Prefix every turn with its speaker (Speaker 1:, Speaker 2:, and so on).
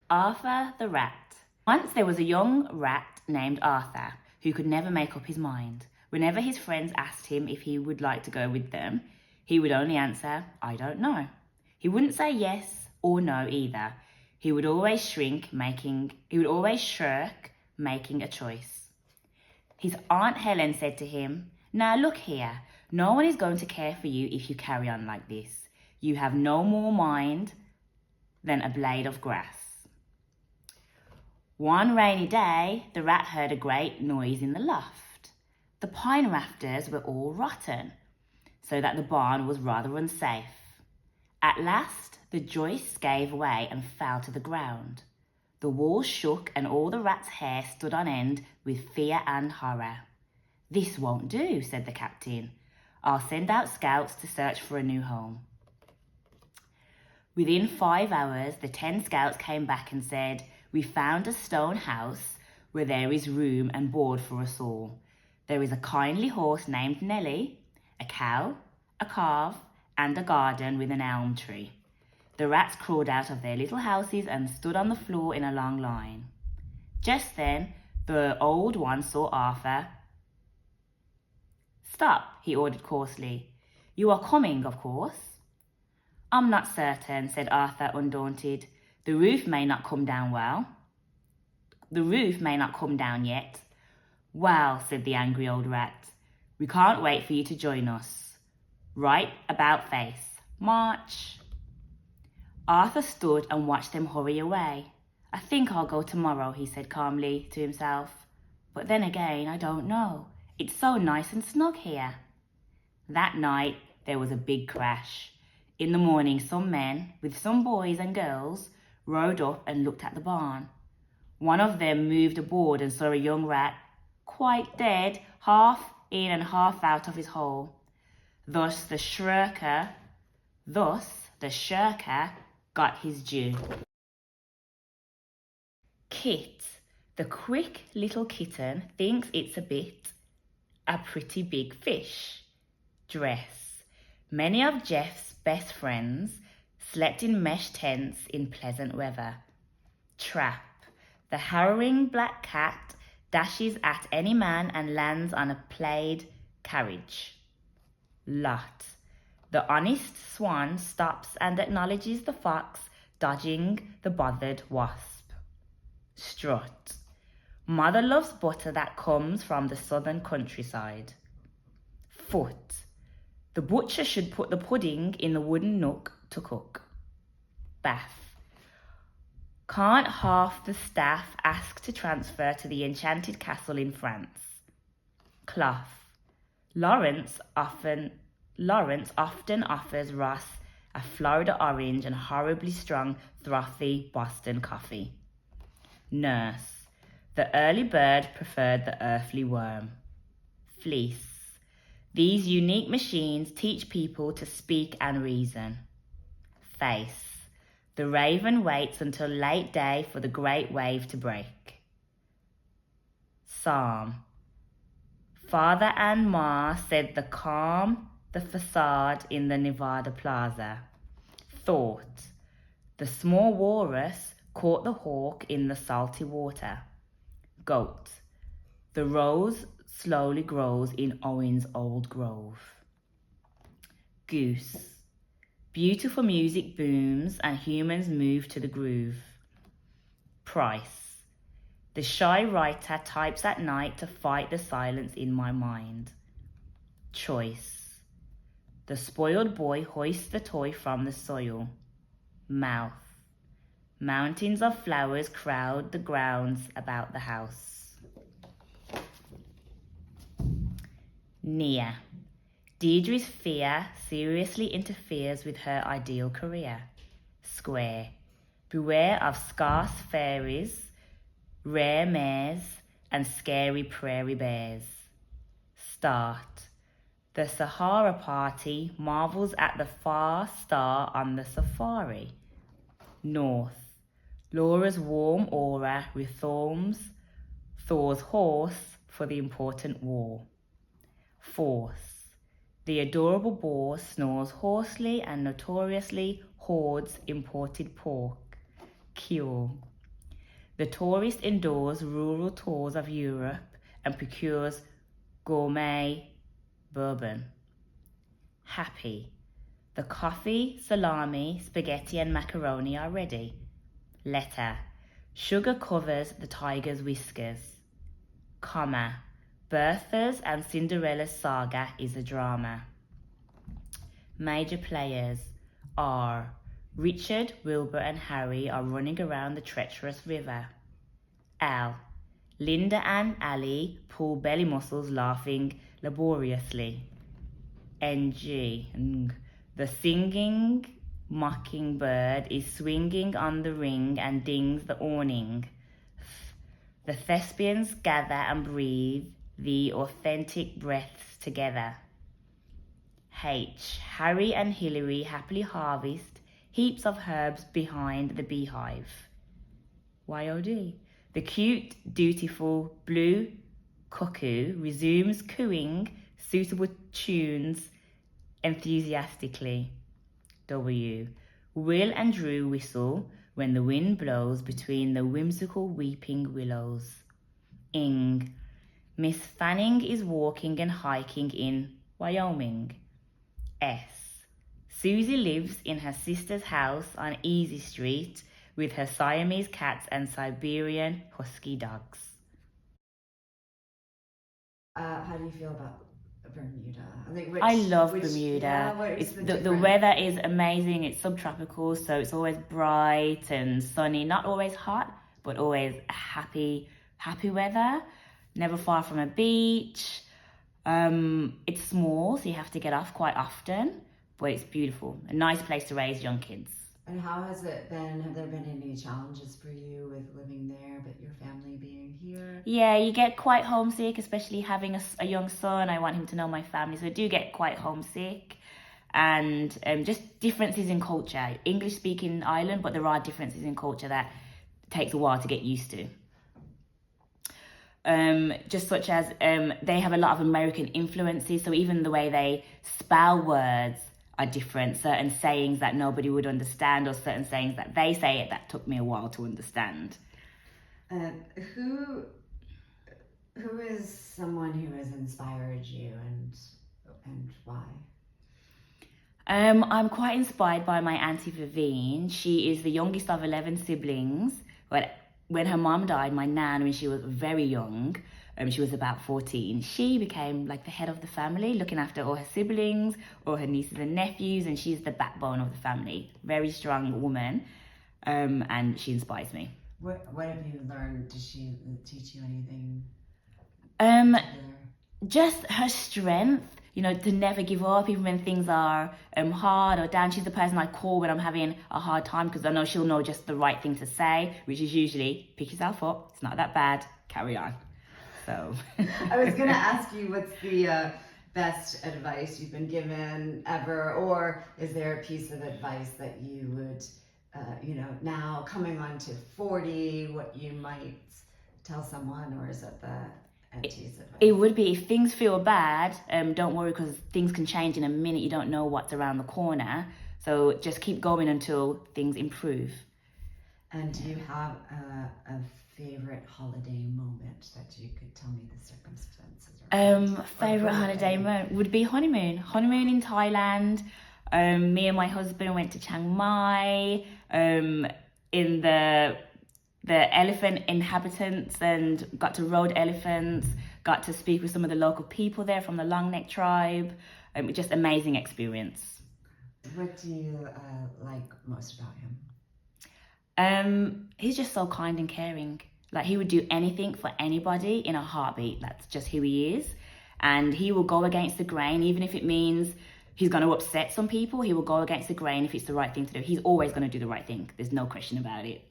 Speaker 1: Arthur the Rat. Once there was a young rat named Arthur who could never make up his mind. Whenever his friends asked him if he would like to go with them, he would only answer, "I don't know." He wouldn't say yes or no either. He would always shirk, making a choice. His Aunt Helen said to him, "Now look here, no one is going to care for you if you carry on like this. You have no more mind than a blade of grass." One rainy day, the rat heard a great noise in the loft. The pine rafters were all rotten, so that the barn was rather unsafe. At last, the joists gave way and fell to the ground. The walls shook and all the rat's hair stood on end with fear and horror. "This won't do," said the captain. "I'll send out scouts to search for a new home." Within 5 hours, the 10 scouts came back and said, "We found a stone house where there is room and board for us all. There is a kindly horse named Nelly, a cow, a calf, and a garden with an elm tree." The rats crawled out of their little houses and stood on the floor in a long line. Just then, the old one saw Arthur. "Stop," he ordered coarsely. "You are coming, of course." "I'm not certain," said Arthur, undaunted. The roof may not come down yet." "Well," said the angry old rat, "we can't wait for you to join us. Right about face. March." Arthur stood and watched them hurry away. "I think I'll go tomorrow," he said calmly to himself. "But then again, I don't know. It's so nice and snug here." That night, there was a big crash. In the morning, some men, with some boys and girls, rode up and looked at the barn. One of them moved a board and saw a young rat, quite dead, half in and half out of his hole. Thus the shirker got his due. Kit, the quick little kitten, thinks it's a pretty big fish. Dress. Many of Jeff's best friends slept in mesh tents in pleasant weather. Trap. The harrowing black cat dashes at any man and lands on a plaid carriage. Lot. The honest swan stops and acknowledges the fox dodging the bothered wasp. Strut. Mother loves butter that comes from the southern countryside. Foot. The butcher should put the pudding in the wooden nook to cook. Bath. Can't half the staff ask to transfer to the enchanted castle in France. Cloth. Lawrence often offers Ross a Florida orange and horribly strong, frothy Boston coffee. Nurse. The early bird preferred the earthly worm. Fleece. These unique machines teach people to speak and reason. Face. The raven waits until late day for the great wave to break. Psalm. Father and Ma said the calm, the facade in the Nevada Plaza. Thought. The small walrus caught the hawk in the salty water. Goat. The rose slowly grows in Owen's old grove. Goose. Beautiful music booms and humans move to the groove. Price. The shy writer types at night to fight the silence in my mind. Choice. The spoiled boy hoists the toy from the soil. Mouth. Mountains of flowers crowd the grounds about the house. Near. Deirdre's fear seriously interferes with her ideal career. Square. Beware of scarce fairies, rare mares, and scary prairie bears. Start. The Sahara Party marvels at the far star on the safari. North. Laura's warm aura reforms Thor's horse for the important war. Force. The adorable boar snores hoarsely and notoriously hoards imported pork. Cure. The tourist endures rural tours of Europe and procures gourmet bourbon. Happy. The coffee, salami, spaghetti and macaroni are ready. Letter. Sugar covers the tiger's whiskers. Comma. Bertha's and Cinderella's saga is a drama. Major players are Richard, Wilbur and Harry are running around the treacherous river. L. Linda and Ali pull belly muscles laughing laboriously. NG. The singing mockingbird is swinging on the ring and dings the awning. The thespians gather and breathe the authentic breaths together. H. Harry and Hilary happily harvest heaps of herbs behind the beehive. YOD. The cute, dutiful blue cuckoo resumes cooing suitable tunes enthusiastically. W. Will and Drew whistle when the wind blows between the whimsical weeping willows. Ing. Miss Fanning is walking and hiking in Wyoming. S. Susie lives in her sister's house on Easy Street with her Siamese cats and Siberian husky dogs.
Speaker 2: How do you feel about Bermuda?
Speaker 1: I love Bermuda.
Speaker 2: Yeah,
Speaker 1: It's the weather is amazing. It's subtropical, so it's always bright and sunny. Not always hot, but always happy weather. Never far from a beach. It's small, so you have to get off quite often, but it's beautiful. A nice place to raise young kids.
Speaker 2: And how has it been? Have there been any challenges for you with living there, but your family being here?
Speaker 1: Yeah, you get quite homesick, especially having a young son. I want him to know my family, so I do get quite homesick. And just differences in culture. English-speaking island, but there are differences in culture that takes a while to get used to. Just such as they have a lot of American influences, so even the way they spell words are different. Certain sayings that nobody would understand, or certain sayings that they say it that took me a while to understand.
Speaker 2: Who is someone who has inspired you, and why?
Speaker 1: I'm quite inspired by my Auntie Vivine. She is the youngest of 11 siblings, but when her mom died, my nan, when she was very young, she was about 14, she became like the head of the family, looking after all her siblings, all her nieces and nephews, and she's the backbone of the family. Very strong woman, and she inspires me.
Speaker 2: What have you learned? Did she teach you anything?
Speaker 1: Just her strength, to never give up even when things are hard or down. She's the person I call when I'm having a hard time, because I know she'll know just the right thing to say, which is usually pick yourself up, it's not that bad, carry on. So
Speaker 2: I was going to ask you, what's the best advice you've been given ever, or is there a piece of advice that you would, now coming on to 40, what you might tell someone, or is it the auntie's advice?
Speaker 1: It would be, if things feel bad, don't worry, because things can change in a minute. You don't know what's around the corner. So just keep going until things improve.
Speaker 2: And do you have a favorite holiday moment that you could tell me the circumstances?
Speaker 1: Favorite holiday moment would be honeymoon. Honeymoon in Thailand. Me and my husband went to Chiang Mai, in the elephant inhabitants, and got to rode elephants, got to speak with some of the local people there from the long neck tribe. Just amazing experience.
Speaker 2: What do you like most about him?
Speaker 1: He's just so kind and caring. Like, he would do anything for anybody in a heartbeat. That's just who he is. And he will go against the grain, even if it means he's going to upset some people. He will go against the grain if it's the right thing to do. He's always going to do the right thing. There's no question about it.